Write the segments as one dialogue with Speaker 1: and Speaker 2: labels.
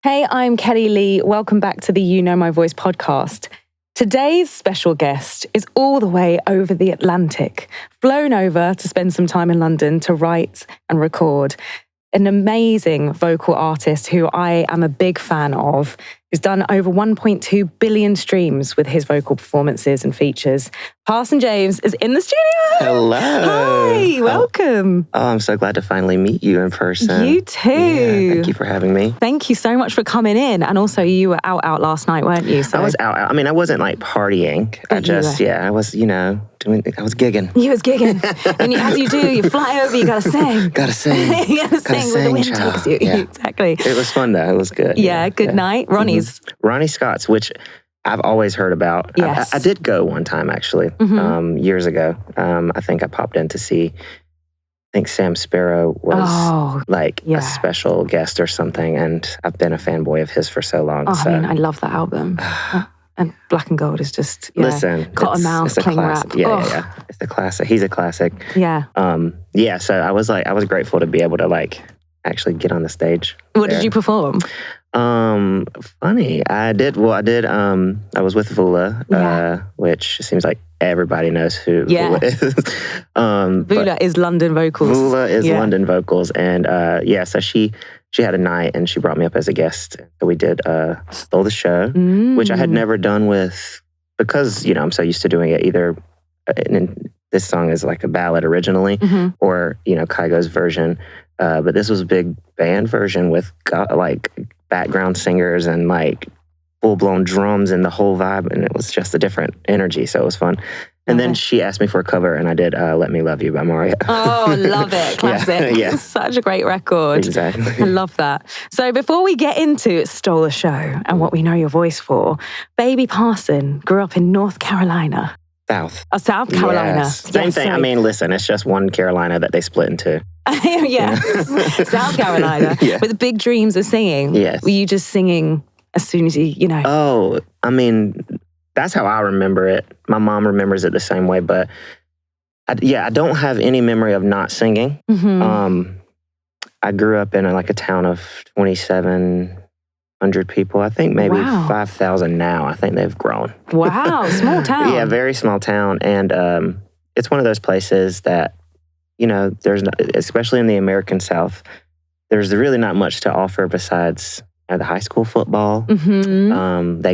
Speaker 1: Hey, I'm Kelli-Leigh. Welcome back to the You Know My Voice podcast. Today's special guest is all the way over the Atlantic, flown over to spend some time in London to write and record. An amazing vocal artist who I am a big fan of, who's done over 1.2 billion streams with his vocal performances and features. Parson James is in the studio.
Speaker 2: Hello.
Speaker 1: Hi, welcome.
Speaker 2: Oh, I'm so glad to finally meet you in person.
Speaker 1: You too.
Speaker 2: Yeah, thank you for having me.
Speaker 1: Thank you so much for coming in. And also, you were out last night, weren't you?
Speaker 2: So I was out. I mean, I wasn't like partying. I was, I was gigging.
Speaker 1: You was gigging. And as you do, you fly over, you gotta sing.
Speaker 2: Gotta sing.
Speaker 1: You gotta sing where the wind takes you.
Speaker 2: Yeah.
Speaker 1: Exactly.
Speaker 2: It was fun though. It was good.
Speaker 1: Yeah, good night. Ronnie
Speaker 2: Scott's, which I've always heard about.
Speaker 1: Yes.
Speaker 2: I did go one time actually, years ago. I think I popped in to see, I think Sam Sparrow was a special guest or something, and I've been a fanboy of his for so long.
Speaker 1: I mean, I love that album. And Black and Gold is just, listen, Cottonmouth, Cling Rap.
Speaker 2: Yeah. It's a classic. He's a classic.
Speaker 1: Yeah.
Speaker 2: So I was grateful to be able to actually get on the stage.
Speaker 1: What did you perform?
Speaker 2: Funny. I was with Vula, which seems like everybody knows who Vula is.
Speaker 1: Vula is London Vocals.
Speaker 2: Vula is London Vocals. And so she had a night and she brought me up as a guest. So we did Stole the Show, which I had never done with, because, I'm so used to doing it either, and this song is like a ballad originally, or, Kygo's version. But this was a big band version with background singers and full-blown drums and the whole vibe, and it was just a different energy, so it was fun. And then she asked me for a cover, and I did Let Me Love You by Mario.
Speaker 1: Oh, love it. Classic.
Speaker 2: Yeah.
Speaker 1: Such a great record.
Speaker 2: Exactly.
Speaker 1: I love that. So before we get into Stole the Show and what we know your voice for, baby Parson grew up in North Carolina.
Speaker 2: South.
Speaker 1: South Carolina.
Speaker 2: Yes. Same thing. I mean, listen, it's just one Carolina that they split into.
Speaker 1: South Carolina. With big dreams of singing.
Speaker 2: Yes.
Speaker 1: Were you just singing as soon as you know?
Speaker 2: Oh, I mean, that's how I remember it. My mom remembers it the same way, but I don't have any memory of not singing. I grew up in a town of 2,700 people. I think maybe 5,000 now. I think they've grown.
Speaker 1: Wow, small town.
Speaker 2: Yeah, very small town. And it's one of those places that, there's not, especially in the American South, there's really not much to offer besides the high school football. They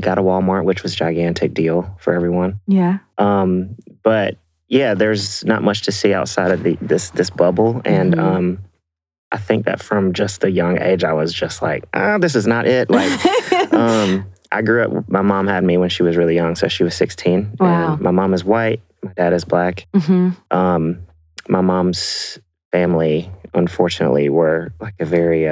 Speaker 2: got a Walmart, which was a gigantic deal for everyone.
Speaker 1: Yeah.
Speaker 2: But yeah, there's not much to see outside of this bubble. And I think that from just a young age, I was just like, this is not it. I grew up, my mom had me when she was really young, so she was 16.
Speaker 1: Wow.
Speaker 2: And my mom is white, my dad is black. My mom's family, unfortunately, were a very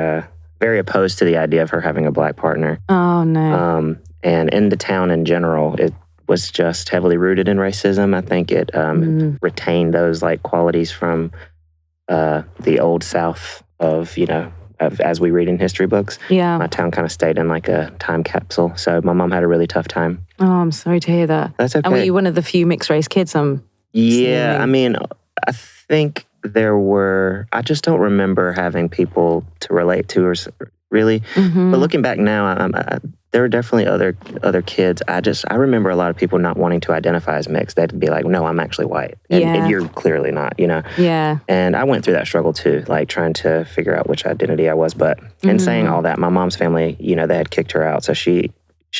Speaker 2: opposed to the idea of her having a black partner.
Speaker 1: Oh, no.
Speaker 2: And in the town in general, it was just heavily rooted in racism. I think it retained those qualities from the old South of as we read in history books.
Speaker 1: Yeah.
Speaker 2: My town kind of stayed in a time capsule. So my mom had a really tough time.
Speaker 1: Oh, I'm sorry to hear that.
Speaker 2: That's okay.
Speaker 1: And were you one of the few mixed race kids?
Speaker 2: Yeah, I mean, I think there were, I just don't remember having people to relate to really. But looking back now, there were definitely other kids. I remember a lot of people not wanting to identify as mixed. They'd be like, no, I'm actually white. And you're clearly not,
Speaker 1: Yeah.
Speaker 2: And I went through that struggle too, trying to figure out which identity I was. But in saying all that, my mom's family, they had kicked her out. So she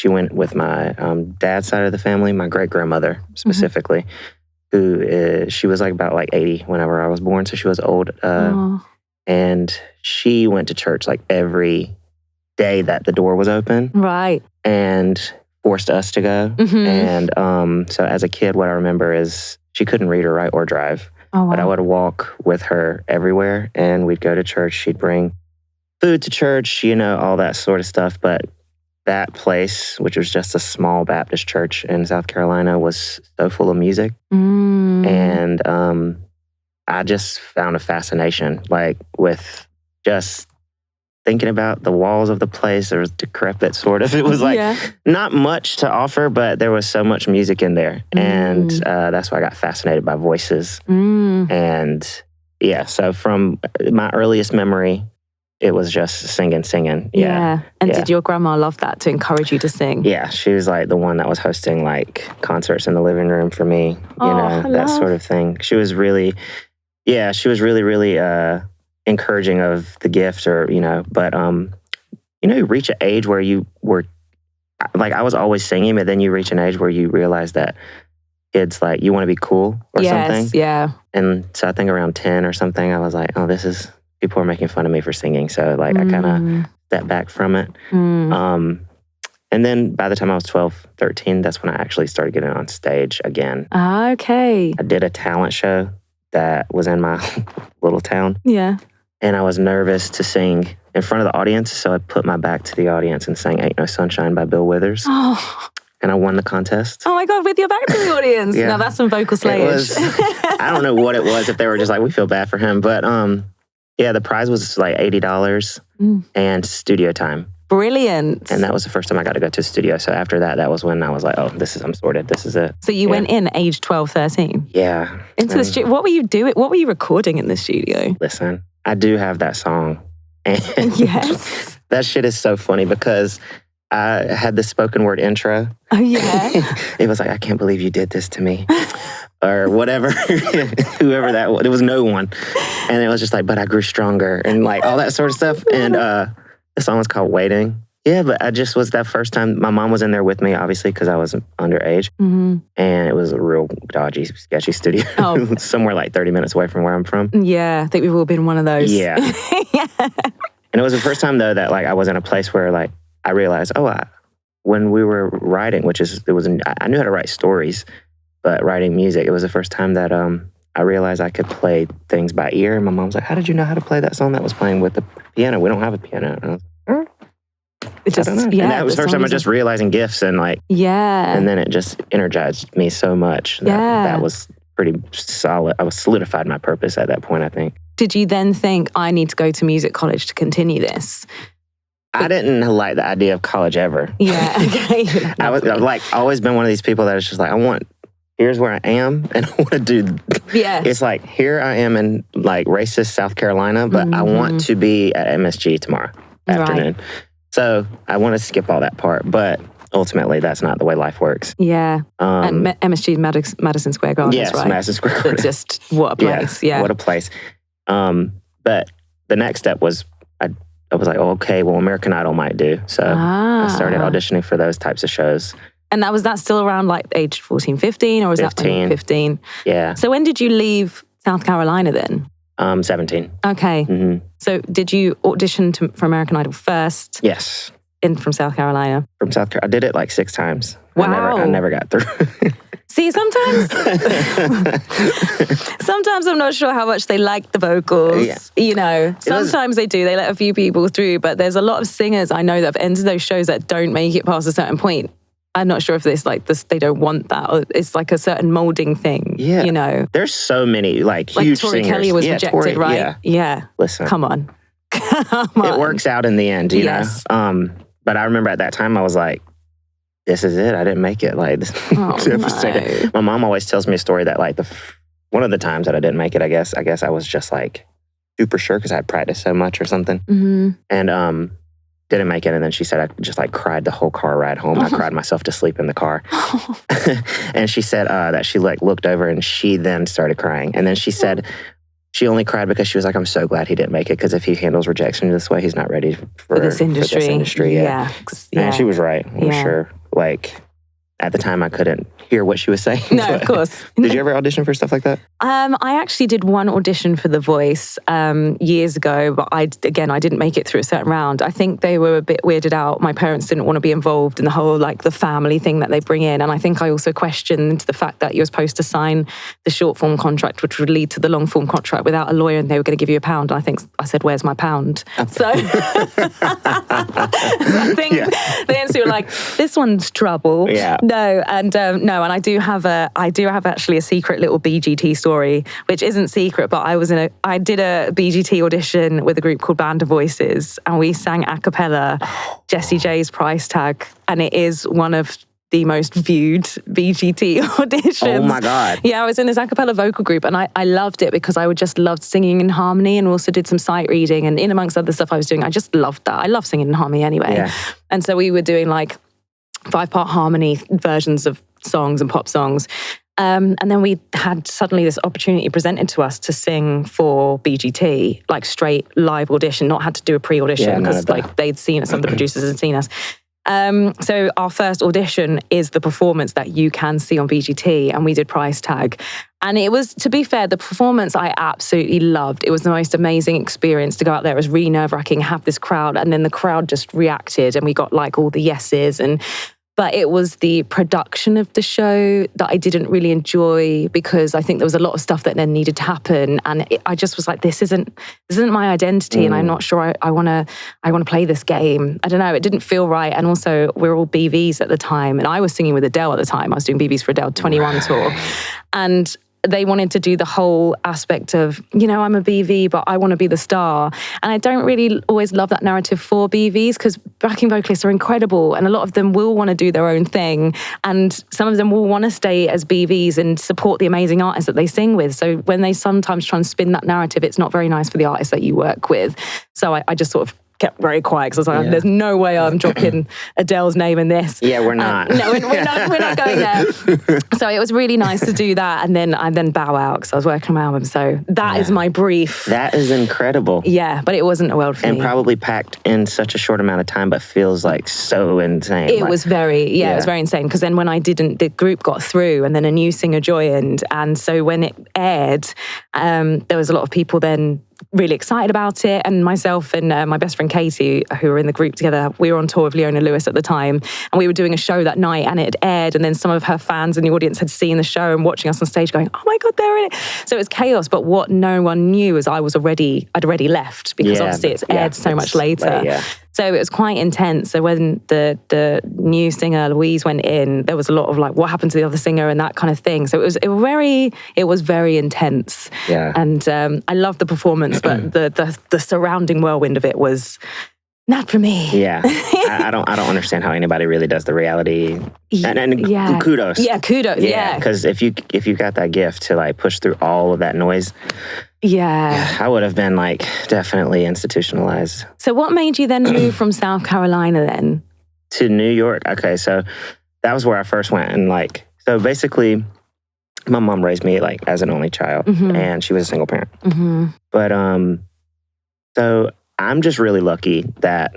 Speaker 2: went with my dad's side of the family, my great-grandmother specifically, she was about 80 whenever I was born. So she was old. And she went to church every day that the door was open.
Speaker 1: Right.
Speaker 2: And forced us to go. And so as a kid, what I remember is she couldn't read or write or drive.
Speaker 1: Oh, wow.
Speaker 2: But I would walk with her everywhere, and we'd go to church. She'd bring food to church, all that sort of stuff. But that place, which was just a small Baptist church in South Carolina, was so full of music. And I just found a fascination, with just thinking about the walls of the place. There was decrepit, sort of. It was not much to offer, but there was so much music in there. And that's why I got fascinated by voices. And yeah, so from my earliest memory, it was just singing.
Speaker 1: Yeah. And did your grandma love that, to encourage you to sing?
Speaker 2: Yeah, she was like the one that was hosting like concerts in the living room for me, you know, that sort of thing. She was really, really encouraging of the gift, or, you know, but, you know, you reach an age where you were, like, I was always singing, but then you reach an age where you realize that kids, like, you want to be cool or something.
Speaker 1: Yeah.
Speaker 2: And so I think around 10 or something, I was like, oh, people are making fun of me for singing. So, like, I kind of stepped back from it. And then by the time I was 12, 13, that's when I actually started getting on stage again.
Speaker 1: Okay.
Speaker 2: I did a talent show that was in my little town.
Speaker 1: Yeah.
Speaker 2: And I was nervous to sing in front of the audience, so I put my back to the audience and sang Ain't No Sunshine by Bill Withers.
Speaker 1: Oh.
Speaker 2: And I won the contest.
Speaker 1: Oh my God, with your back to the audience.
Speaker 2: Yeah.
Speaker 1: Now that's some vocal slayage.
Speaker 2: I don't know what it was, if they were just like, we feel bad for him. But yeah, the prize was like $80 and studio time.
Speaker 1: Brilliant.
Speaker 2: And that was the first time I got to go to a studio. So after that, that was when I was like, oh, I'm sorted. This is it.
Speaker 1: So you went in age 12, 13?
Speaker 2: Yeah.
Speaker 1: Into the studio. What were you doing? What were you recording in the studio?
Speaker 2: Listen, I do have that song. And
Speaker 1: yes.
Speaker 2: That shit is so funny because I had the spoken word intro.
Speaker 1: Oh, yeah?
Speaker 2: It was like, I can't believe you did this to me. Or whatever, whoever that was. It was no one. And it was just like, but I grew stronger and like all that sort of stuff. And the song was called Waiting. Yeah, but I just was that first time. My mom was in there with me, obviously, because I was underage. And it was a real dodgy, sketchy studio. Somewhere like 30 minutes away from where I'm from.
Speaker 1: Yeah, I think we've all been in one of those.
Speaker 2: Yeah. And it was the first time, though, that like I was in a place where like I realized, when we were writing, I knew how to write stories, but writing music, it was the first time that I realized I could play things by ear. And my mom's like, how did you know how to play that song that was playing with the piano? We don't have a piano. And I was like, I don't know. And that was the first time I just realizing gifts and like, and then it just energized me so much. That was pretty solid. I was solidified my purpose at that point, I think.
Speaker 1: Did you then think, I need to go to music college to continue this?
Speaker 2: I didn't like the idea of college ever.
Speaker 1: Yeah, okay.
Speaker 2: I've like always been one of these people that is just like, here's where I am, and I want to do. Yeah. It's like, here I am in like racist South Carolina, but I want to be at MSG tomorrow afternoon. So I want to skip all that part, but ultimately that's not the way life works. Yeah.
Speaker 1: And MSG Madison Square Garden,
Speaker 2: yes,
Speaker 1: right?
Speaker 2: Madison Square Garden.
Speaker 1: Just what a place. Yeah.
Speaker 2: What a place. But the next step was I was like, okay, well, American Idol might do. So I started auditioning for those types of shows. And
Speaker 1: was that still around like age 14, 15, or was
Speaker 2: 15.
Speaker 1: That 15?
Speaker 2: Yeah.
Speaker 1: So when did you leave South Carolina then?
Speaker 2: 17.
Speaker 1: Okay.
Speaker 2: Mm-hmm.
Speaker 1: So did you audition for American Idol first?
Speaker 2: Yes.
Speaker 1: From South Carolina?
Speaker 2: From South Carolina. I did it like 6 times.
Speaker 1: Wow.
Speaker 2: I never got through.
Speaker 1: See, sometimes I'm not sure how much they like the vocals. Yeah. You know, sometimes they do. They let a few people through, but there's a lot of singers I know that have entered those shows that don't make it past a certain point. I'm not sure if it's like this, they don't want that, or it's like a certain molding thing. Yeah. You know,
Speaker 2: there's so many like huge
Speaker 1: Tori
Speaker 2: singers.
Speaker 1: Kelly was rejected, right? Yeah.
Speaker 2: Listen,
Speaker 1: come on.
Speaker 2: It works out in the end, you know. But I remember at that time I was like, this is it. I didn't make it. Like, devastating. My mom always tells me a story that like one of the times that I didn't make it, I guess I was just like super sure because I had practiced so much or something. Mm-hmm. And didn't make it. And then she said I just like cried the whole car ride home. I cried myself to sleep in the car. And she said that she like looked over and she then started crying. And then she said she only cried because she was like, I'm so glad he didn't make it, because if he handles rejection this way, he's not ready for this industry. Yeah. And she was right, I'm sure. Like, at the time, I couldn't hear what she was saying.
Speaker 1: No, of course.
Speaker 2: Did you ever audition for stuff like that?
Speaker 1: I actually did one audition for The Voice years ago, but I didn't make it through a certain round. I think they were a bit weirded out. My parents didn't want to be involved in the whole, like, the family thing that they bring in. And I think I also questioned the fact that you're supposed to sign the short form contract, which would lead to the long form contract without a lawyer, and they were going to give you £1. And I said, where's my pound? So I think the answer were like, this one's trouble.
Speaker 2: Yeah.
Speaker 1: No, and I do have actually a secret little BGT story, which isn't secret, but I did a BGT audition with a group called Band of Voices, and we sang a cappella Jessie J's Price Tag, and it is one of the most viewed BGT auditions.
Speaker 2: Oh my God.
Speaker 1: Yeah, I was in this a cappella vocal group and I loved it because I just loved singing in harmony, and also did some sight reading, and in amongst other stuff I was doing, I just loved that. I love singing in harmony anyway.
Speaker 2: Yeah.
Speaker 1: And so we were doing like 5-part harmony versions of songs and pop songs. And then we had suddenly this opportunity presented to us to sing for BGT, like straight live audition, not had to do a pre-audition because like they'd seen it, some of the producers had seen us. So our first audition is the performance that you can see on BGT, and we did price tag. And it was, to be fair, the performance I absolutely loved. It was the most amazing experience to go out there. It was really nerve-wracking, have this crowd, and then the crowd just reacted and we got like all the yeses. But it was the production of the show that I didn't really enjoy, because I think there was a lot of stuff that then needed to happen, and I just was like, this isn't my identity, and I'm not sure I want to play this game. I don't know, it didn't feel right. And also, we were all BVs at the time, and I was singing with Adele at the time. I was doing BVs for Adele 21 tour, and they wanted to do the whole aspect of, I'm a BV, but I want to be the star. And I don't really always love that narrative for BVs, because backing vocalists are incredible, and a lot of them will want to do their own thing. And some of them will want to stay as BVs and support the amazing artists that they sing with. So when they sometimes try and spin that narrative, it's not very nice for the artists that you work with. So I just sort of kept very quiet, because I was like, there's no way I'm dropping Adele's name in this.
Speaker 2: Yeah, we're not.
Speaker 1: No, we're not going there. So it was really nice to do that, and then bow out, because I was working on my album. So that is my brief.
Speaker 2: That is incredible.
Speaker 1: Yeah, but it wasn't a world for me.
Speaker 2: And probably packed in such a short amount of time, but feels like so insane.
Speaker 1: It was very, it was very insane. Because then when I didn't, the group got through, and then a new singer joined. And so when it aired, there was a lot of people then really excited about it, and myself and my best friend Casey, who were in the group together, we were on tour with Leona Lewis at the time, and we were doing a show that night, and it had aired, and then some of her fans in the audience had seen the show and watching us on stage going, oh my God, they're in it. So it was chaos, but what no one knew is I'd already left, because obviously it's aired so much later. So it was quite intense. So when the new singer, Louise, went in, there was a lot of like, what happened to the other singer and that kind of thing. So it was very intense.
Speaker 2: Yeah.
Speaker 1: And I loved the performance, but the surrounding whirlwind of it was not for me.
Speaker 2: Yeah. I don't understand how anybody really does the reality. And kudos.
Speaker 1: Yeah, kudos. Yeah.
Speaker 2: Because if you got that gift to like push through all of that noise.
Speaker 1: Yeah.
Speaker 2: I would have been like definitely institutionalized.
Speaker 1: So what made you then move from South Carolina then?
Speaker 2: To New York. Okay, so that was where I first went. And like, so basically my mom raised me like as an only child, and she was a single parent. But so I'm just really lucky that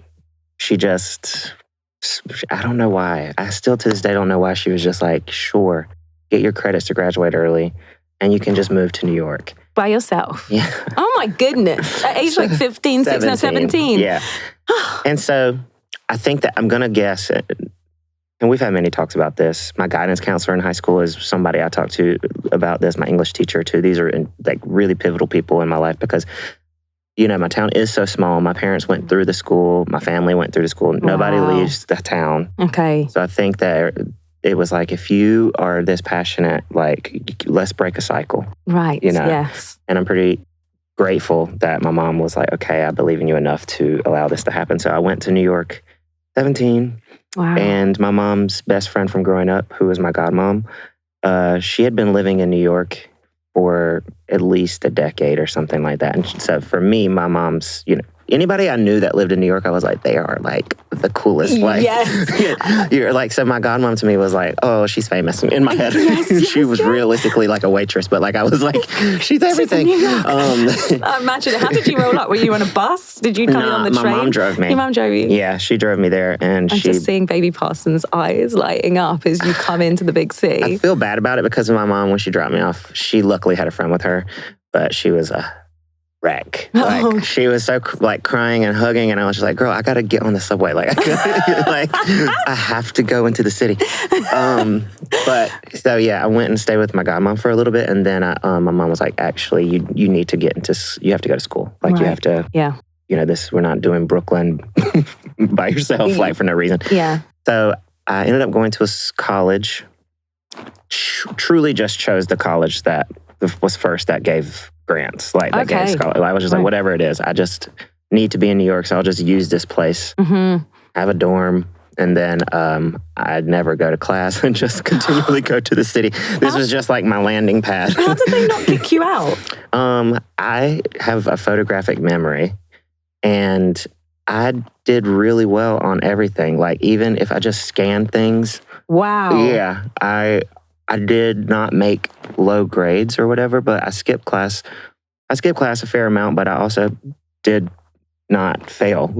Speaker 2: she just, I don't know why. I still to this day don't know why she was just like, sure, get your credits to graduate early and you can just move to New York.
Speaker 1: By yourself?
Speaker 2: Yeah.
Speaker 1: Oh my goodness. At age like 15, 16 or 17.
Speaker 2: Yeah. And so I think that I'm going to guess, and we've had many talks about this. My guidance counselor in high school is somebody I talked to about this. My English teacher too. These are like really pivotal people in my life, because my town is so small. My parents went through the school. My family went through the school. Wow. Nobody leaves the town.
Speaker 1: Okay.
Speaker 2: So I think that it was like, if you are this passionate, like, let's break a cycle.
Speaker 1: Right. Yes.
Speaker 2: And I'm pretty grateful that my mom was like, okay, I believe in you enough to allow this to happen. So I went to New York, 17.
Speaker 1: Wow.
Speaker 2: And my mom's best friend from growing up, who was my godmom, she had been living in New York for at least a decade or something like that. And so for me, my mom's, anybody I knew that lived in New York, I was like, they are like the coolest. Like,
Speaker 1: yes.
Speaker 2: You're like, so my godmom to me was like, oh, she's famous in my head. She was realistically like a waitress, but like I was like, she's everything.
Speaker 1: Imagine it. How did you roll up? Were you on a bus? Did you come in on the train?
Speaker 2: My mom drove me.
Speaker 1: Your mom drove you?
Speaker 2: Yeah, she drove me there, and
Speaker 1: I'm just seeing baby Parson's eyes lighting up as you come into the big city.
Speaker 2: I feel bad about it because of my mom. When she dropped me off, she luckily had a friend with her, but she was a wreck. Like, she was so like crying and hugging, and I was just like, girl, I gotta get on the subway. Like, I have to go into the city. But so yeah, I went and stayed with my godmom for a little bit, and then my mom was like, actually, you need to you have to go to school. Like, right. You have to, we're not doing Brooklyn by yourself, like for no reason.
Speaker 1: Yeah.
Speaker 2: So I ended up going to a college. Truly just chose the college that was first that gave grants, like that gave scholarship. I was just like, whatever it is, I just need to be in New York, so I'll just use this place, have a dorm, And then I'd never go to class and just continually go to the city. This was just like my landing pad.
Speaker 1: How did they not kick you out?
Speaker 2: I have a photographic memory, and I did really well on everything. Like, even if I just scanned things.
Speaker 1: Wow.
Speaker 2: Yeah, I did not make low grades or whatever, but I skipped class. I skipped class a fair amount, but I also did not fail.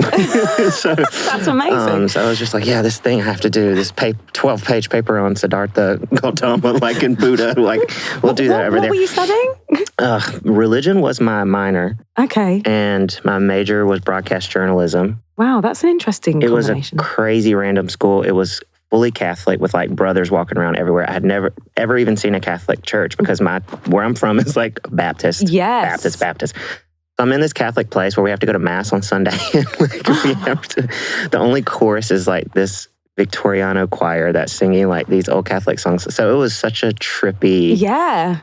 Speaker 2: So,
Speaker 1: that's amazing.
Speaker 2: So I was just like, yeah, this thing I have to do, this 12-page paper on Siddhartha Gautama, like in Buddha, like we'll do that over there.
Speaker 1: What were you studying?
Speaker 2: Religion was my minor.
Speaker 1: Okay.
Speaker 2: And my major was broadcast journalism.
Speaker 1: Wow, that's an interesting combination.
Speaker 2: It was a crazy random school. It was fully Catholic with like brothers walking around everywhere. I had never ever even seen a Catholic church because where I'm from is like Baptist.
Speaker 1: Yes.
Speaker 2: Baptist. So I'm in this Catholic place where we have to go to mass on Sunday. The only chorus is like this Victoriano choir that's singing like these old Catholic songs. So it was such a trippy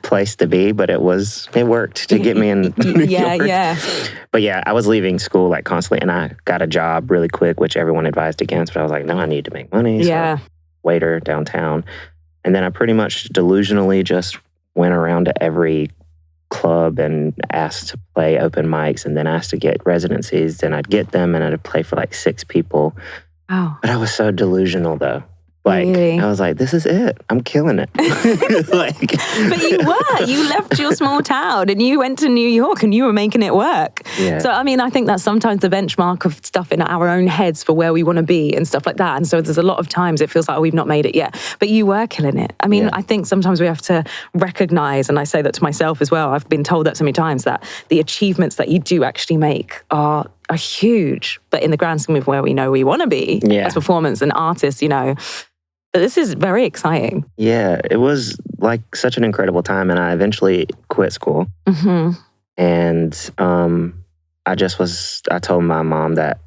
Speaker 2: place to be, but it worked to get me in New York. Yeah. But yeah, I was leaving school like constantly, and I got a job really quick, which everyone advised against, but I was like, no, I need to make money. So waiter downtown. And then I pretty much delusionally just went around to every club and asked to play open mics, and then asked to get residencies. Then I'd get them and I'd play for like 6 people.
Speaker 1: Wow.
Speaker 2: But I was so delusional though. Like, really? I was like, this is it. I'm killing it.
Speaker 1: But you left your small town and you went to New York and you were making it work. Yeah. So, I mean, I think that's sometimes the benchmark of stuff in our own heads for where we want to be and stuff like that. And so there's a lot of times it feels like, we've not made it yet. But you were killing it. I mean, I think sometimes we have to recognize, and I say that to myself as well, I've been told that so many times, that the achievements that you do actually make are huge. But in the grand scheme of where we know we want to be as performers and artists, But this is very exciting.
Speaker 2: Yeah, it was like such an incredible time. And I eventually quit school. Mm-hmm. And I told my mom that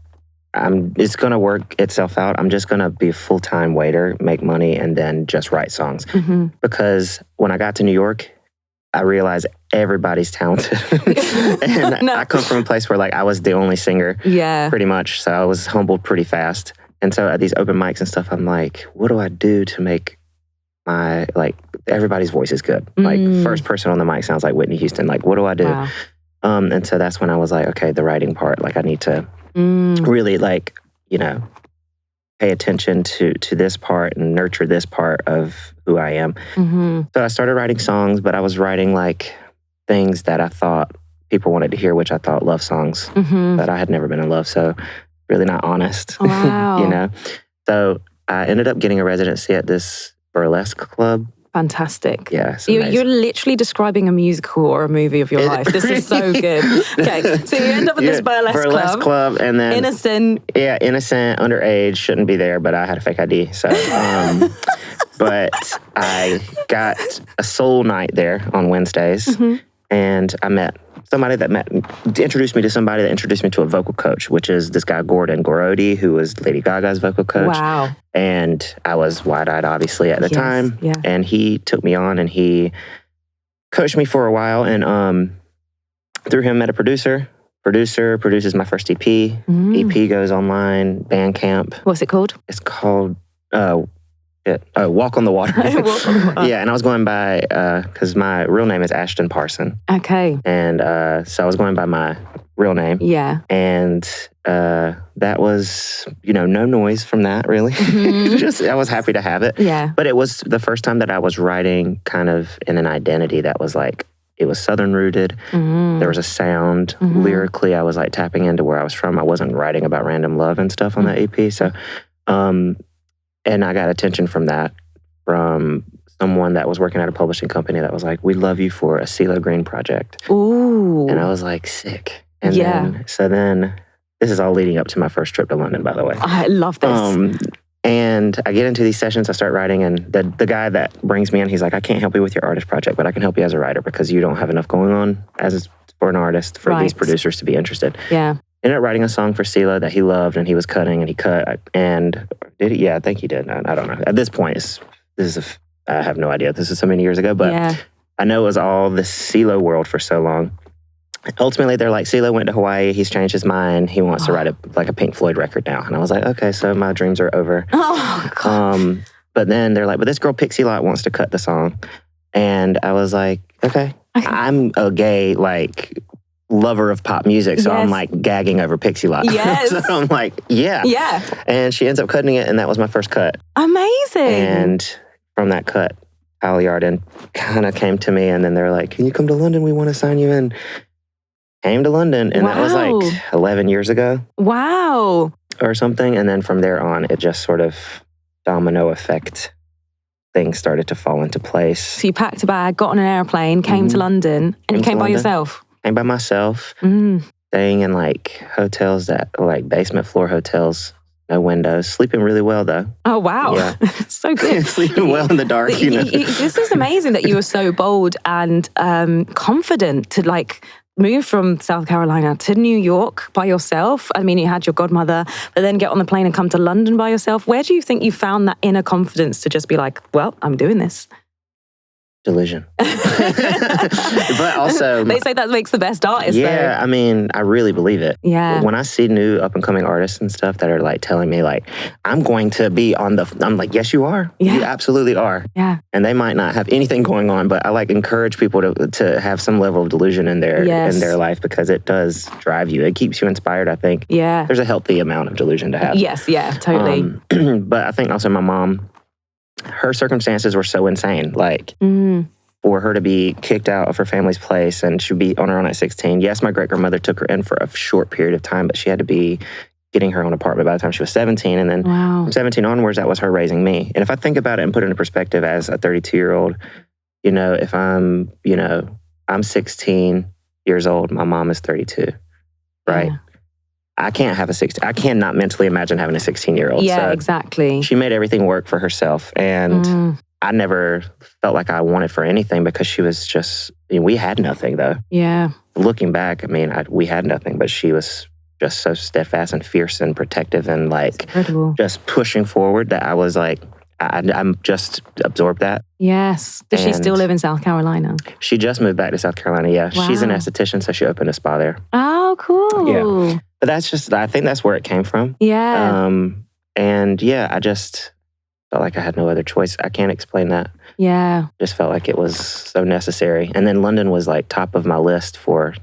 Speaker 2: it's going to work itself out. I'm just going to be a full-time waiter, make money, and then just write songs. Mm-hmm. Because when I got to New York, I realized everybody's talented. And I come from a place where like I was the only singer pretty much. So I was humbled pretty fast. And so at these open mics and stuff, I'm like, what do I do to make everybody's voice is good? Like, first person on the mic sounds like Whitney Houston. Like, what do I do? Wow. And so that's when I was like, okay, the writing part, like I need to really pay attention to this part and nurture this part of who I am. Mm-hmm. So I started writing songs, but I was writing like things that I thought people wanted to hear, which I thought love songs, but I had never been in love. So really not honest,
Speaker 1: wow.
Speaker 2: So I ended up getting a residency at this burlesque club.
Speaker 1: Fantastic.
Speaker 2: Yeah.
Speaker 1: You're literally describing a musical or a movie of your life. This is so good. Okay, so you end up at this burlesque club.
Speaker 2: And then
Speaker 1: innocent.
Speaker 2: Yeah, innocent, underage, shouldn't be there, but I had a fake ID. So, but I got a soul night there on Wednesdays, and I met somebody introduced me to somebody that introduced me to a vocal coach, which is this guy, Gordon Gorody, who was Lady Gaga's vocal coach.
Speaker 1: Wow.
Speaker 2: And I was wide-eyed, obviously, at the time.
Speaker 1: Yeah.
Speaker 2: And he took me on and he coached me for a while. And through him, met a producer. Producer produces my first EP. EP goes online, Bandcamp.
Speaker 1: What's it called?
Speaker 2: It's called Walk on the Water.
Speaker 1: Walk on the Water.
Speaker 2: Yeah, and I was going by, because my real name is Ashton Parson.
Speaker 1: Okay.
Speaker 2: And so I was going by my real name.
Speaker 1: Yeah.
Speaker 2: And that was, no noise from that, really. I was happy to have it.
Speaker 1: Yeah.
Speaker 2: But it was the first time that I was writing kind of in an identity that was like, it was Southern rooted. There was a sound. Lyrically, I was like tapping into where I was from. I wasn't writing about random love and stuff on that EP. So, and I got attention from someone that was working at a publishing company that was like, we love you for a CeeLo Green project.
Speaker 1: Ooh.
Speaker 2: And I was like, sick. And then this is all leading up to my first trip to London, by the way.
Speaker 1: I love this.
Speaker 2: And I get into these sessions, I start writing, and the guy that brings me in, he's like, I can't help you with your artist project, but I can help you as a writer because you don't have enough going on for an artist for these producers to be interested.
Speaker 1: Yeah.
Speaker 2: Ended up writing a song for CeeLo that he loved, and he was cutting, and he cut. And did he? Yeah, I think he did. I don't know. At this point, I have no idea. This is so many years ago, but I know it was all the CeeLo world for so long. ultimately, they're like, CeeLo went to Hawaii. He's changed his mind. He wants to write a Pink Floyd record now. And I was like, okay, so my dreams are over.
Speaker 1: Oh, God.
Speaker 2: But then they're like, but this girl, Pixie Lott, wants to cut the song. And I was like, okay. I'm a gay, lover of pop music. So I'm like gagging over Pixie Lott.
Speaker 1: Yes.
Speaker 2: So I'm like, yeah.
Speaker 1: Yeah.
Speaker 2: And she ends up cutting it. And that was my first cut.
Speaker 1: Amazing.
Speaker 2: And from that cut, Kygo kind of came to me. And then they're like, can you come to London? We want to sign you in. Came to London. And that was like 11 years ago.
Speaker 1: Wow.
Speaker 2: Or something. And then from there on, it just sort of domino effect. Things started to fall into place.
Speaker 1: So you packed a bag, got on an airplane, came to London, and you came by yourself?
Speaker 2: Came by myself, staying in hotels basement floor hotels, no windows, sleeping really well though.
Speaker 1: Oh, wow.
Speaker 2: Yeah.
Speaker 1: So good.
Speaker 2: Sleeping well in the dark,
Speaker 1: This is amazing that you were so bold and confident to move from South Carolina to New York by yourself. I mean, you had your godmother, but then get on the plane and come to London by yourself. Where do you think you found that inner confidence to just be like, well, I'm doing this?
Speaker 2: Delusion. But also...
Speaker 1: They say that makes the best artist, though.
Speaker 2: I mean, I really believe it.
Speaker 1: Yeah.
Speaker 2: When I see new up-and-coming artists and stuff that are telling me I'm going to be on the... I'm like, yes, you are.
Speaker 1: Yeah.
Speaker 2: You absolutely are.
Speaker 1: Yeah.
Speaker 2: And they might not have anything going on, but I encourage people to have some level of delusion in their life because it does drive you. It keeps you inspired, I think.
Speaker 1: Yeah.
Speaker 2: There's a healthy amount of delusion to have.
Speaker 1: Yes, yeah, totally.
Speaker 2: But I think also my mom, her circumstances were so insane. For her to be kicked out of her family's place and she'd be on her own at 16. Yes, my great-grandmother took her in for a short period of time, but she had to be getting her own apartment by the time she was 17. And then from 17 onwards, that was her raising me. And if I think about it and put it into perspective as a 32-year-old, if I'm 16 years old, my mom is 32, right? Yeah. I cannot mentally imagine having a 16-year-old.
Speaker 1: Yeah,
Speaker 2: so
Speaker 1: exactly.
Speaker 2: She made everything work for herself. And I never felt like I wanted for anything because she was just, we had nothing though.
Speaker 1: Yeah.
Speaker 2: Looking back, we had nothing, but she was just so steadfast and fierce and protective and just pushing forward that I was I'm just absorbed that.
Speaker 1: Yes. Does she still live in South Carolina?
Speaker 2: She just moved back to South Carolina, yeah. Wow. She's an esthetician, so she opened a spa there.
Speaker 1: Oh, cool.
Speaker 2: Yeah. But I think that's where it came from.
Speaker 1: Yeah.
Speaker 2: I just felt like I had no other choice. I can't explain that.
Speaker 1: Yeah.
Speaker 2: Just felt like it was so necessary. And then London was top of my list for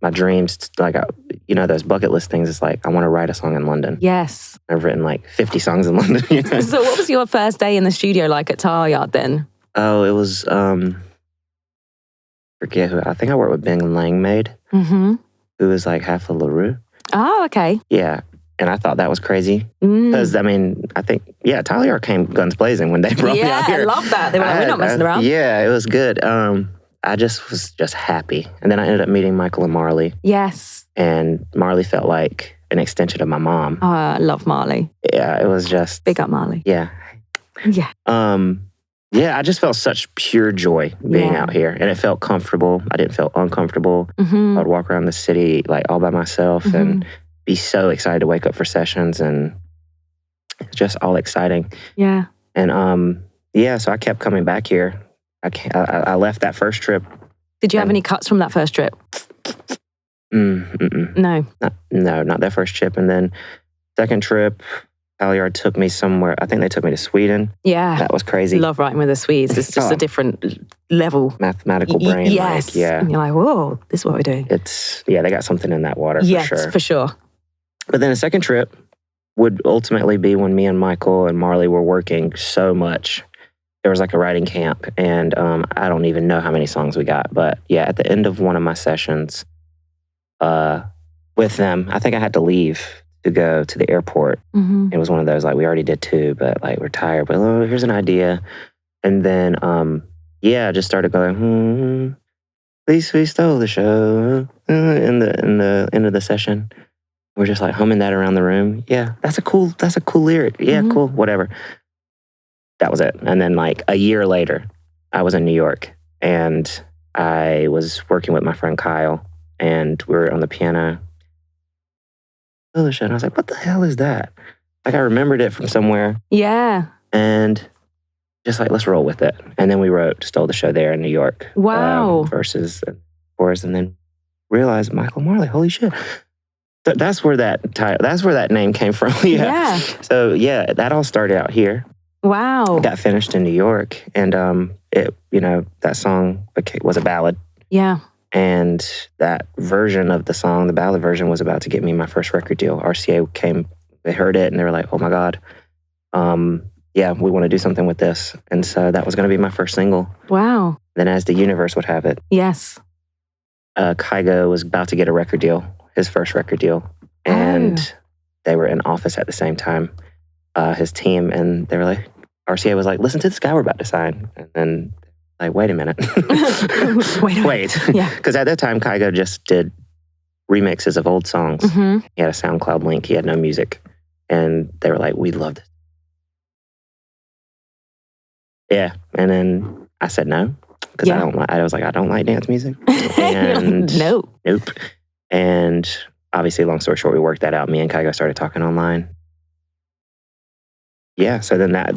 Speaker 2: my dreams. Those bucket list things. It's I want to write a song in London.
Speaker 1: Yes.
Speaker 2: I've written 50 songs in London.
Speaker 1: So what was your first day in the studio like at Tar Yard then?
Speaker 2: Oh, it was, forget who, I think I worked with Ben Langmaid, who was half of LaRue.
Speaker 1: Oh, okay.
Speaker 2: Yeah. And I thought that was crazy. Because, I think, Tar Yard came guns blazing when they brought me out here.
Speaker 1: Yeah, I love that. They were we're not messing around.
Speaker 2: Yeah, it was good. I just was happy. And then I ended up meeting Michael and Marley.
Speaker 1: Yes.
Speaker 2: And Marley felt like an extension of my mom.
Speaker 1: Oh, I love Marley.
Speaker 2: Yeah, it was just...
Speaker 1: Big up Marley.
Speaker 2: Yeah.
Speaker 1: Yeah.
Speaker 2: I just felt such pure joy being out here. And it felt comfortable. I didn't feel uncomfortable. I'd walk around the city all by myself and be so excited to wake up for sessions, and it's just all exciting.
Speaker 1: Yeah.
Speaker 2: And so I kept coming back here. I left that first trip.
Speaker 1: Did you have any cuts from that first trip? No.
Speaker 2: Not that first trip. And then second trip, Kygo took me somewhere. I think they took me to Sweden.
Speaker 1: Yeah.
Speaker 2: That was crazy.
Speaker 1: Love writing with the Swedes. It's just a different level.
Speaker 2: Mathematical brain.
Speaker 1: Yes. And you're whoa, this is what we're doing.
Speaker 2: They got something in that water for sure.
Speaker 1: Yes, for sure.
Speaker 2: But then the second trip would ultimately be when me and Michael and Marley were working so much. There was a writing camp, and I don't even know how many songs we got. But at the end of one of my sessions with them, I think I had to leave to go to the airport. It was one of those, we already did 2, but we're tired. But here's an idea. And then, I just started going, we stole the show in the end of the session. We're just humming that around the room. Yeah, that's a cool lyric. Yeah, cool, whatever. That was it. And then a year later, I was in New York and I was working with my friend Kyle, and we were on the piano. And I was like, what the hell is that? I remembered it from somewhere.
Speaker 1: Yeah.
Speaker 2: And just let's roll with it. And then we wrote Stole the Show there in New York.
Speaker 1: Wow.
Speaker 2: Verses and chorus, and then realized Michael Marley, holy shit. That's where that name came from.
Speaker 1: Yeah.
Speaker 2: So yeah, that all started out here.
Speaker 1: Wow.
Speaker 2: Got finished in New York, and that song was a ballad.
Speaker 1: Yeah.
Speaker 2: And that version of the song, the ballad version, was about to get me my first record deal. RCA came, they heard it, and they were like, "Oh my God, we want to do something with this." And so that was going to be my first single.
Speaker 1: Wow.
Speaker 2: Then, as the universe would have it,
Speaker 1: yes,
Speaker 2: Kygo was about to get a record deal, his first record deal, and they were in office at the same time, his team, and they were like, RCA was like, "Listen to this guy we're about to sign," and then like, wait a minute. Wait.
Speaker 1: Yeah.
Speaker 2: Because at that time, Kygo just did remixes of old songs.
Speaker 1: Mm-hmm.
Speaker 2: He had a SoundCloud link. He had no music. And they were like, we love this. Yeah. And then I said no. Because I was like, I don't like dance music. And
Speaker 1: Nope.
Speaker 2: And obviously, long story short, we worked that out. Me and Kygo started talking online. Yeah. So then that...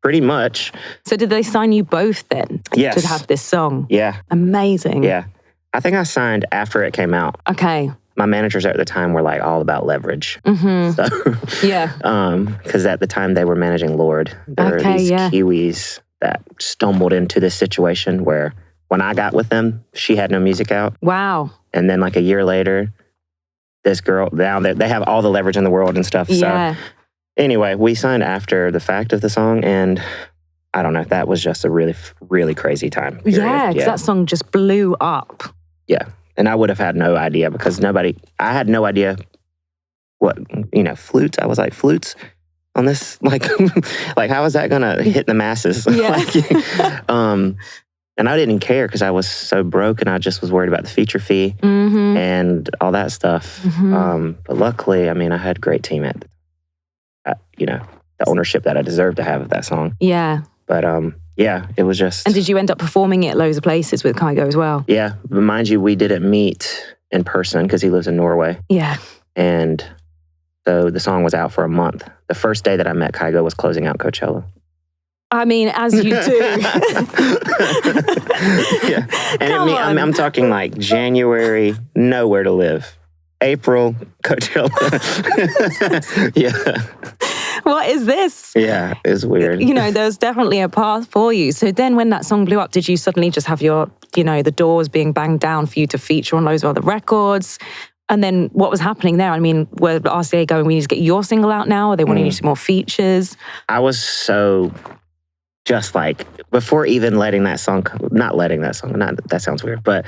Speaker 2: Pretty much.
Speaker 1: So did they sign you both then?
Speaker 2: Yes.
Speaker 1: To have this song?
Speaker 2: Yeah.
Speaker 1: Amazing.
Speaker 2: Yeah. I think I signed after it came out.
Speaker 1: Okay.
Speaker 2: My managers at the time were like all about leverage.
Speaker 1: Mm-hmm.
Speaker 2: So,
Speaker 1: yeah.
Speaker 2: Because at the time they were managing Lorde. There were these Kiwis that stumbled into this situation where when I got with them, she had no music out.
Speaker 1: Wow.
Speaker 2: And then like a year later, this girl, now they have all the leverage in the world and stuff.
Speaker 1: Yeah.
Speaker 2: So anyway, we signed after the fact of the song, and I don't know, that was just a really, really crazy time. Period.
Speaker 1: Yeah, because that song just blew up.
Speaker 2: Yeah, and I would have had no idea because I had no idea what, flutes. I was like, flutes on this? Like how is that going to hit the masses?
Speaker 1: Yeah.
Speaker 2: And I didn't care because I was so broke and I just was worried about the feature fee and all that stuff.
Speaker 1: Mm-hmm.
Speaker 2: But luckily, I had a great team at the ownership that I deserved to have of that song.
Speaker 1: Yeah.
Speaker 2: But it was just...
Speaker 1: And did you end up performing it loads of places with Kygo as well?
Speaker 2: Yeah. But mind you, we didn't meet in person because he lives in Norway.
Speaker 1: Yeah.
Speaker 2: And so the song was out for a month. The first day that I met Kygo was closing out Coachella.
Speaker 1: As you do.
Speaker 2: Yeah. And I'm talking like January, nowhere to live. April, Coachella. Yeah.
Speaker 1: What is this?
Speaker 2: Yeah, it's weird.
Speaker 1: There's definitely a path for you. So then when that song blew up, did you suddenly just have your, the doors being banged down for you to feature on loads of other records? And then what was happening there? Were RCA going, we need to get your single out now? Or they wanting you to do more features? I
Speaker 2: was so just like, before even that sounds weird, but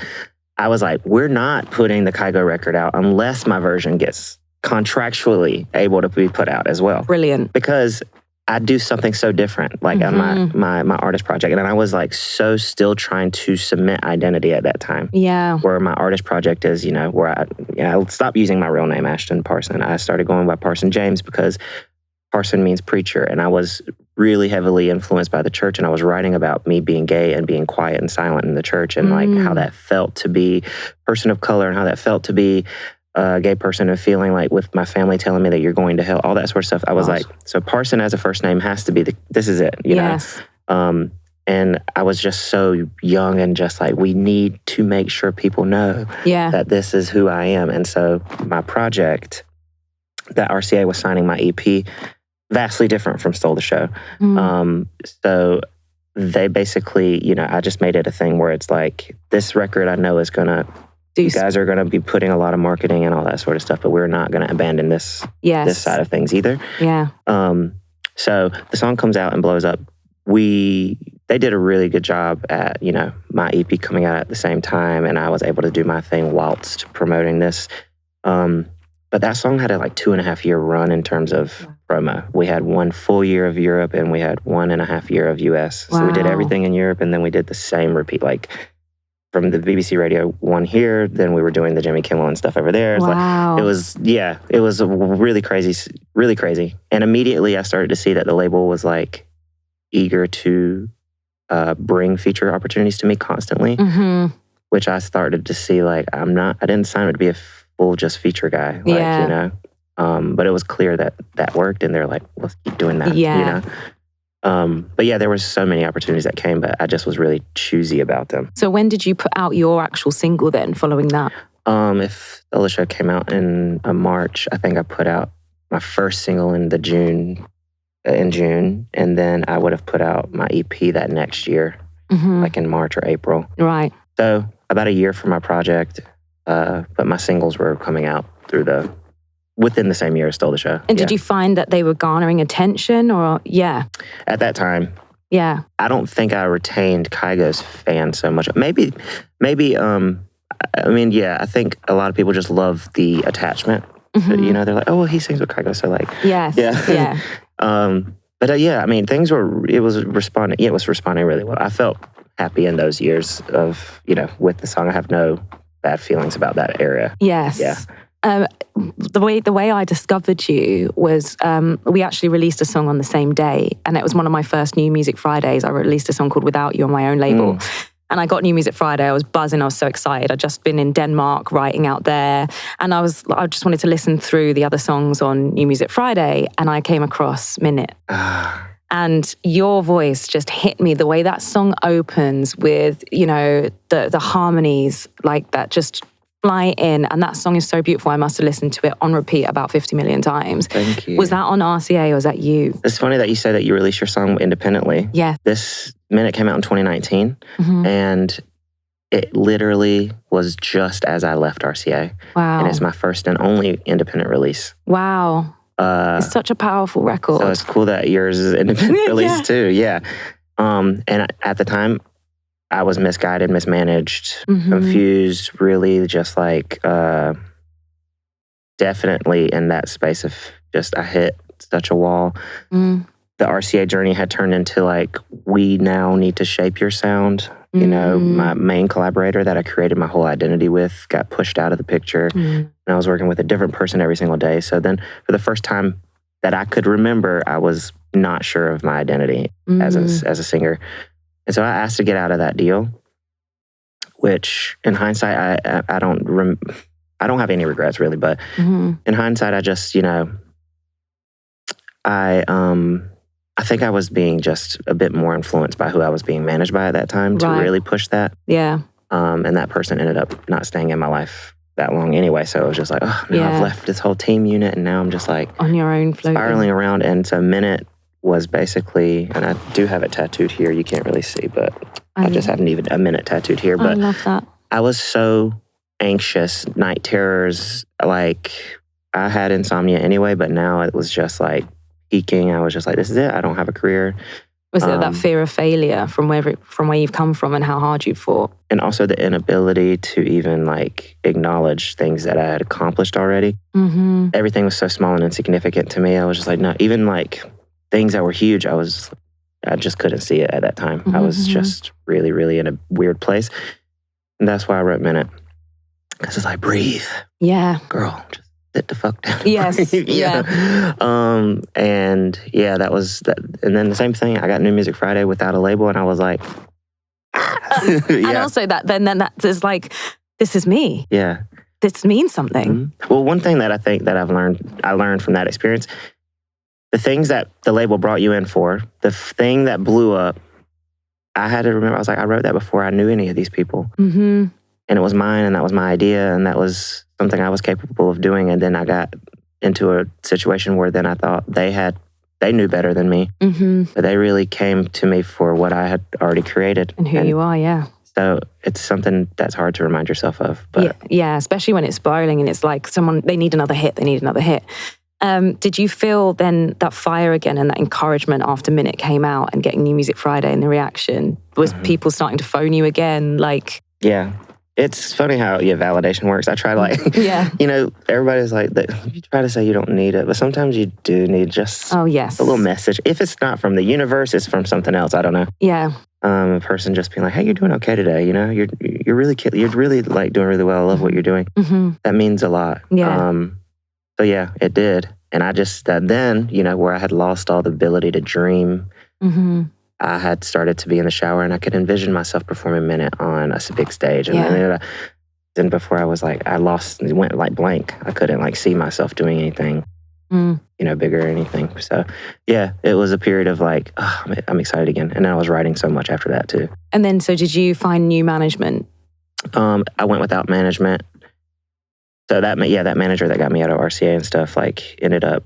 Speaker 2: I was like, we're not putting the Kygo record out unless my version gets contractually able to be put out as well.
Speaker 1: Brilliant.
Speaker 2: Because I do something so different, like on my artist project. And I was like so still trying to cement identity at that time.
Speaker 1: Yeah.
Speaker 2: Where my artist project is, where I stopped using my real name, Ashton Parson. I started going by Parson James because Parson means preacher. And I was really heavily influenced by the church. And I was writing about me being gay and being quiet and silent in the church and like how that felt to be a person of color and how that felt to be a gay person and feeling like with my family telling me that you're going to hell, all that sort of stuff. I was like, so Parson as a first name has to be this is it, you know? And I was just so young and just like, we need to make sure people know that this is who I am. And so my project that RCA was signing my EP, vastly different from Stole the Show. So they basically, I just made it a thing where it's like, this record I know is going to, you guys are going to be putting a lot of marketing and all that sort of stuff, but we're not going to abandon this side of things either.
Speaker 1: Yeah.
Speaker 2: So the song comes out and blows up. They did a really good job at, my EP coming out at the same time, and I was able to do my thing whilst promoting this. But that song had a 2.5 year run in terms of promo. We had 1 full year of Europe and we had 1.5 year of US.
Speaker 1: Wow.
Speaker 2: So we did everything in Europe and then we did the same repeat, from the BBC Radio 1 here, then we were doing the Jimmy Kimmel and stuff over there.
Speaker 1: Wow.
Speaker 2: It was really crazy. And immediately I started to see that the label was eager to bring feature opportunities to me constantly, which I started to see I didn't sign up to be a full just feature guy, but it was clear that worked and they're like, let's keep doing that, But there were so many opportunities that came, but I just was really choosy about them.
Speaker 1: So when did you put out your actual single then following that?
Speaker 2: If the show came out in March, I think I put out my first single in June, and then I would have put out my EP that next year, like in March or April.
Speaker 1: Right.
Speaker 2: So about a year for my project, but my singles were coming out within the same year as Stole the Show.
Speaker 1: And did you find that they were garnering attention, or
Speaker 2: At that time,
Speaker 1: yeah.
Speaker 2: I don't think I retained Kygo's fans so much. Maybe. I mean, yeah, I think a lot of people just love the attachment. You know, they're like, oh, well, he sings with Kygo, so like,
Speaker 1: yes, yeah.
Speaker 2: But yeah, I mean, it was responding really well. I felt happy in those years of, you know, with the song. I have no bad feelings about that era.
Speaker 1: Yes.
Speaker 2: Yeah.
Speaker 1: The way I discovered you was we actually released a song on the same day, and it was one of my first New Music Fridays. I released a song called Without You on my own label. And I got New Music Friday. I was buzzing. I was so excited. I'd just been in Denmark writing out there. And I just wanted to listen through the other songs on New Music Friday. And I came across Minute. And your voice just hit me. The way that song opens with, you know, the harmonies like that just fly in. And that song is so beautiful. I must have listened to it on repeat about 50 million times.
Speaker 2: Thank you.
Speaker 1: Was that on RCA or was that you?
Speaker 2: It's funny that you say that you released your song independently.
Speaker 1: Yeah.
Speaker 2: This Minute came out in 2019. And it literally was just as I left RCA.
Speaker 1: Wow.
Speaker 2: And it's my first and only independent release.
Speaker 1: Wow. It's such a powerful record.
Speaker 2: So it's cool that yours is independent release too. Yeah. And at the time, I was misguided, mismanaged, confused, really just like definitely in that space of just I hit such a wall. The RCA journey had turned into like, we now need to shape your sound. You know, my main collaborator that I created my whole identity with got pushed out of the picture. And I was working with a different person every single day. So then for the first time that I could remember, I was not sure of my identity as a singer. And so I asked to get out of that deal, which in hindsight, I don't have any regrets really, but in hindsight, I just, you know, I think I was being just a bit more influenced by who I was being managed by at that time to really push that.
Speaker 1: Yeah.
Speaker 2: And that person ended up not staying in my life that long anyway. So it was just like, oh, now I've left this whole team unit and now I'm just like
Speaker 1: on your own floating.
Speaker 2: Spiraling around. And so Minute was basically, and I do have it tattooed here. You can't really see, but I just have a Minute tattooed here. But
Speaker 1: I love that.
Speaker 2: I was so anxious, night terrors. Like I had insomnia anyway, but now it was just like peaking. I was just like, this is it. I don't have a career.
Speaker 1: Was it that fear of failure from where you've come from and how hard you fought?
Speaker 2: And also the inability to even like acknowledge things that I had accomplished already. Everything was so small and insignificant to me. I was just like, no, even like things that were huge, I just couldn't see it at that time. I was just really, really in a weird place. And that's why I wrote Minute. Because it's like, breathe.
Speaker 1: Yeah.
Speaker 2: Girl, just sit the fuck down.
Speaker 1: Yes.
Speaker 2: Yeah. And yeah, that was that. And then the same thing, I got New Music Friday without a label, and I was like,
Speaker 1: and also then that is like, this is me.
Speaker 2: Yeah.
Speaker 1: This means something.
Speaker 2: Well, one thing that I think that I learned from that experience, the things that the label brought you in for, the thing that blew up, I had to remember, I was like, I wrote that before I knew any of these people. And it was mine, and that was my idea, and that was something I was capable of doing. And then I got into a situation where then I thought they knew better than me. But they really came to me for what I had already created.
Speaker 1: And who you are, yeah.
Speaker 2: So it's something that's hard to remind yourself of. But
Speaker 1: yeah, especially when it's spiraling and it's like they need another hit. Did you feel then that fire again and that encouragement after Minute came out and getting New Music Friday and the reaction? Was people starting to phone you again? Like,
Speaker 2: yeah. It's funny how validation works. I try to you know, everybody's like, you try to say you don't need it, but sometimes you do need just a little message. If it's not from the universe, it's from something else. I don't know.
Speaker 1: Yeah.
Speaker 2: A person just being like, hey, you're doing okay today. You know, you're really like doing really well. I love what you're doing. That means a lot.
Speaker 1: Yeah.
Speaker 2: So yeah, it did. And I just, then, you know, where I had lost all the ability to dream, I had started to be in the shower and I could envision myself performing Minute on a big stage. And then before I was like, it went like blank. I couldn't like see myself doing anything, you know, bigger or anything. So yeah, it was a period of like, oh, I'm excited again. And then I was writing so much after that too.
Speaker 1: And then, so did you find new management?
Speaker 2: I went without management. So that manager that got me out of RCA and stuff, like, ended up,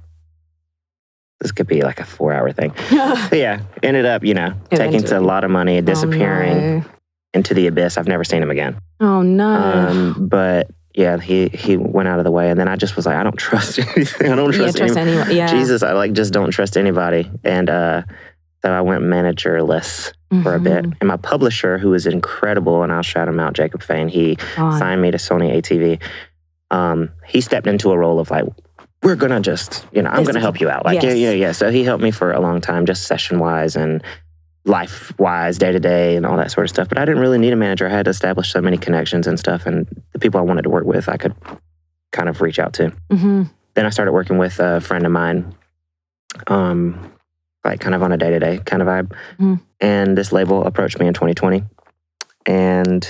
Speaker 2: this could be like a 4-hour thing. But ended up, taking a lot of money, disappearing into the abyss. I've never seen him again.
Speaker 1: Oh, no.
Speaker 2: But yeah, he went out of the way. And then I just was like, I don't trust anything. I don't trust anyone. Yeah. Jesus, I just don't trust anybody. And so I went managerless for a bit. And my publisher, who is incredible, and I'll shout him out, Jacob Fain, he signed me to Sony ATV. He stepped into a role of like, we're going to just, I'm going to help you out. Like, yeah. So he helped me for a long time, just session-wise and life-wise, day-to-day and all that sort of stuff. But I didn't really need a manager. I had established so many connections and stuff, and the people I wanted to work with, I could kind of reach out to. Then I started working with a friend of mine, like kind of on a day-to-day kind of vibe. And this label approached me in 2020. And,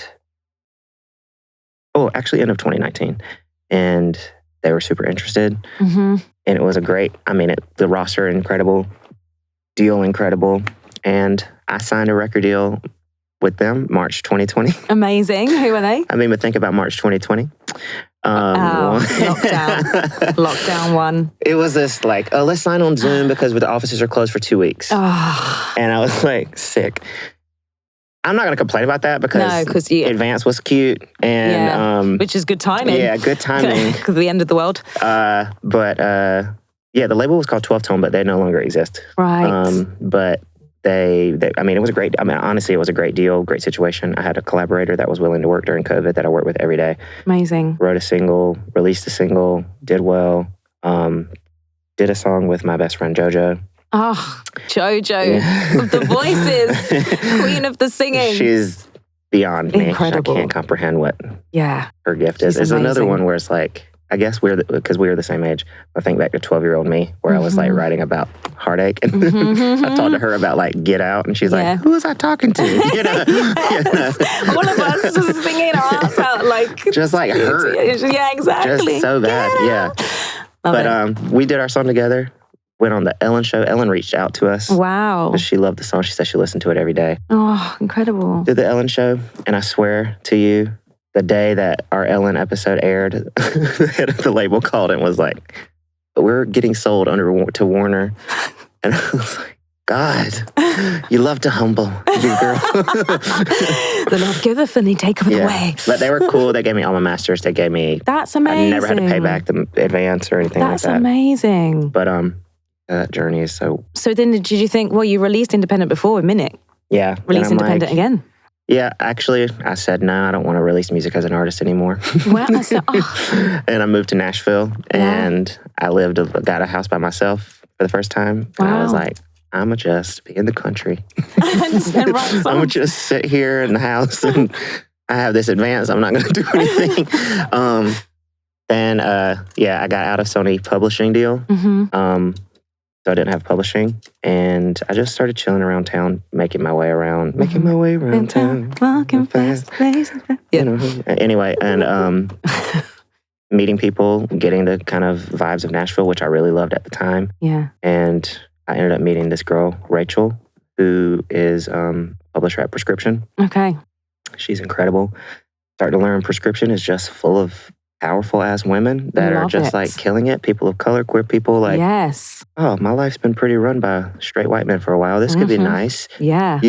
Speaker 2: actually end of 2019. And they were super interested. And it was the roster incredible, deal incredible. And I signed a record deal with them March 2020.
Speaker 1: Amazing. Who are they?
Speaker 2: But think about March 2020.
Speaker 1: Lockdown. Lockdown one.
Speaker 2: It was this like, let's sign on Zoom because the offices are closed for 2 weeks. And I was like, sick. I'm not going to complain about that because Advance was cute. And
Speaker 1: which is good timing.
Speaker 2: Yeah, good timing.
Speaker 1: Because the end of the world.
Speaker 2: But the label was called 12 Tone, but they no longer exist.
Speaker 1: Right.
Speaker 2: But it was a great, honestly, it was a great deal, great situation. I had a collaborator that was willing to work during COVID that I worked with every day.
Speaker 1: Amazing.
Speaker 2: Wrote a single, released a single, did well, did a song with my best friend JoJo.
Speaker 1: Oh, JoJo of the voices, queen of the singing.
Speaker 2: She's beyond me.
Speaker 1: Incredible.
Speaker 2: I can't comprehend what her gift is.
Speaker 1: She's
Speaker 2: There's another one where it's like, I guess because we were the same age. I think back to 12-year-old me, where I was like writing about heartache, and I talked to her about like Get Out, and she's like, "Who was I talking to?"
Speaker 1: All of us just singing our hearts out, like
Speaker 2: just like hurt.
Speaker 1: Yeah, exactly.
Speaker 2: Just so bad. But we did our song together. Went on the Ellen show. Ellen reached out to us.
Speaker 1: Wow.
Speaker 2: Because she loved the song. She said she listened to it every day.
Speaker 1: Oh, incredible.
Speaker 2: Did the Ellen show, and I swear to you, the day that our Ellen episode aired, the head of the label called and was like, "We're getting sold to Warner." And I was like, God, you love to humble you, girl.
Speaker 1: The Lord giveth and he taketh away.
Speaker 2: But they were cool. They gave me all my masters. They gave me...
Speaker 1: That's amazing.
Speaker 2: I never had to pay back the advance or anything like that.
Speaker 1: That's amazing.
Speaker 2: But that journey is so...
Speaker 1: So then did you think, well, you released independent before with Minute.
Speaker 2: Yeah.
Speaker 1: Release independent again.
Speaker 2: Yeah, actually, I said, no, I don't want to release music as an artist anymore.
Speaker 1: Well,
Speaker 2: And I moved to Nashville, and I got a house by myself for the first time. And I was like, I'm going to just be in the country. I'm going to just sit here in the house, and I have this advance. I'm not going to do anything. Then, I got out of Sony publishing deal. So I didn't have publishing, and I just started chilling around town, making my way around town.
Speaker 1: Walking fast,
Speaker 2: Anyway, and meeting people, getting the kind of vibes of Nashville, which I really loved at the time.
Speaker 1: Yeah.
Speaker 2: And I ended up meeting this girl, Rachel, who is publisher at Prescription.
Speaker 1: Okay.
Speaker 2: She's incredible. Started to learn Prescription is just full of powerful ass women that are just like killing it. People of color, queer people, like,
Speaker 1: yes.
Speaker 2: Oh, my life's been pretty run by straight white men for a while. This could be nice.
Speaker 1: Yeah.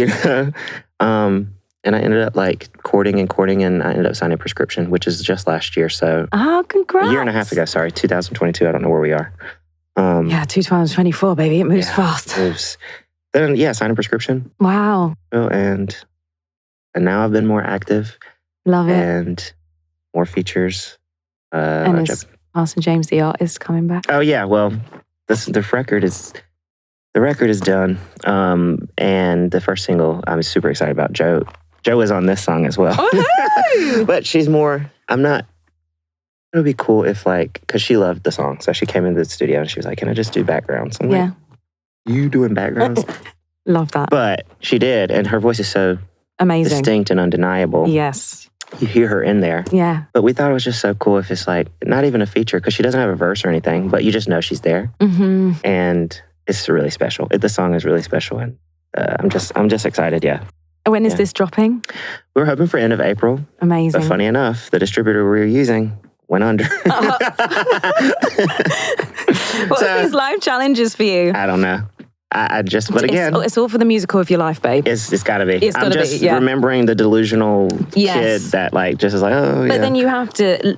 Speaker 2: And I ended up like courting, and I ended up signing Prescription, which is just last year. So
Speaker 1: congrats.
Speaker 2: A year and a half ago, 2022. I don't know where we are.
Speaker 1: 2024, baby. It moves fast.
Speaker 2: It moves. Then signing Prescription.
Speaker 1: Wow.
Speaker 2: And now I've been more active.
Speaker 1: Love it.
Speaker 2: And more features.
Speaker 1: And is Parson James the artist coming back?
Speaker 2: Oh yeah, well, the record is done, and the first single I'm super excited about. Jo is on this song as well.
Speaker 1: Oh,
Speaker 2: but she's more. I'm not. It would be cool if because she loved the song, so she came into the studio and she was like, "Can I just do backgrounds?" I'm like, "You doing backgrounds?"
Speaker 1: Love that.
Speaker 2: But she did, and her voice is so
Speaker 1: amazing,
Speaker 2: distinct and undeniable.
Speaker 1: Yes.
Speaker 2: You hear her in there.
Speaker 1: Yeah.
Speaker 2: But we thought it was just so cool if it's not even a feature, because she doesn't have a verse or anything, but you just know she's there. And it's really special. The song is really special. And I'm just excited,
Speaker 1: When is this dropping?
Speaker 2: We're hoping for end of April.
Speaker 1: Amazing.
Speaker 2: But funny enough, the distributor we were using went under.
Speaker 1: What's these life challenges for you?
Speaker 2: I don't know. I just, but again,
Speaker 1: it's all for the musical of your life, babe.
Speaker 2: It's got to be.
Speaker 1: I'm just
Speaker 2: remembering the delusional kid that like just is like, oh yeah.
Speaker 1: But then you have to,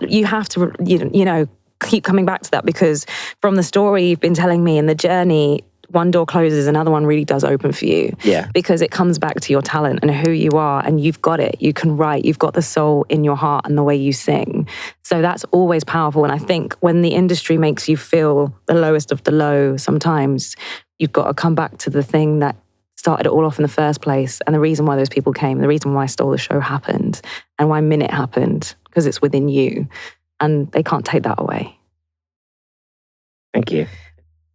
Speaker 1: you know, keep coming back to that, because from the story you've been telling me and the journey, one door closes, another one really does open for you.
Speaker 2: Yeah.
Speaker 1: Because it comes back to your talent and who you are, and you've got it. You can write. You've got the soul in your heart and the way you sing. So that's always powerful. And I think when the industry makes you feel the lowest of the low, sometimes you've got to come back to the thing that started it all off in the first place, and the reason why those people came, the reason why Stole the Show happened, and why Minute happened, because it's within you, and they can't take that away.
Speaker 2: Thank you.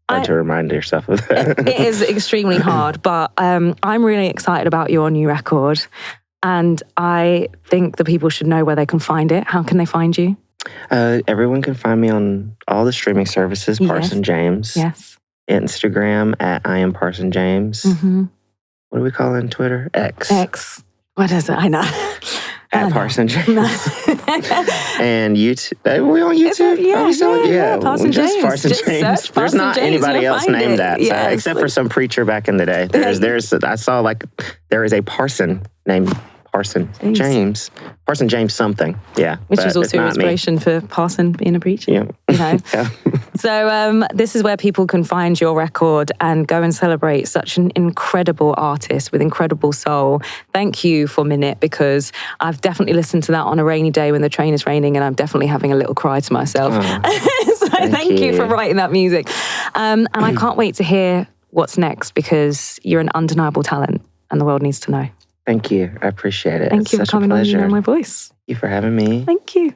Speaker 2: Hard to remind yourself of that.
Speaker 1: It is extremely hard, but I'm really excited about your new record, and I think the people should know where they can find it. How can they find you?
Speaker 2: Everyone can find me on all the streaming services, Parson James.
Speaker 1: Yes.
Speaker 2: Instagram at I am Parson James.
Speaker 1: Mm-hmm.
Speaker 2: What do we call it on Twitter? X.
Speaker 1: What is it? I know.
Speaker 2: At Parson James. And YouTube. We on YouTube?
Speaker 1: Yeah. Parson James.
Speaker 2: Parson James. There's not anybody else named that,
Speaker 1: yes.
Speaker 2: except for some preacher back in the day. I saw like there is a parson named Parson James. Parson James something. Yeah.
Speaker 1: Which was also inspiration for Parson being a preacher.
Speaker 2: Yeah.
Speaker 1: You know?
Speaker 2: Yeah.
Speaker 1: So this is where people can find your record and go and celebrate such an incredible artist with incredible soul. Thank you for Minute, because I've definitely listened to that on a rainy day when the train is raining, and I'm definitely having a little cry to myself. So thank you for writing that music. And I can't wait to hear what's next, because you're an undeniable talent and the world needs to know.
Speaker 2: Thank you. I appreciate it.
Speaker 1: Thank you for coming on You Know My Voice.
Speaker 2: Thank you for having me.
Speaker 1: Thank you.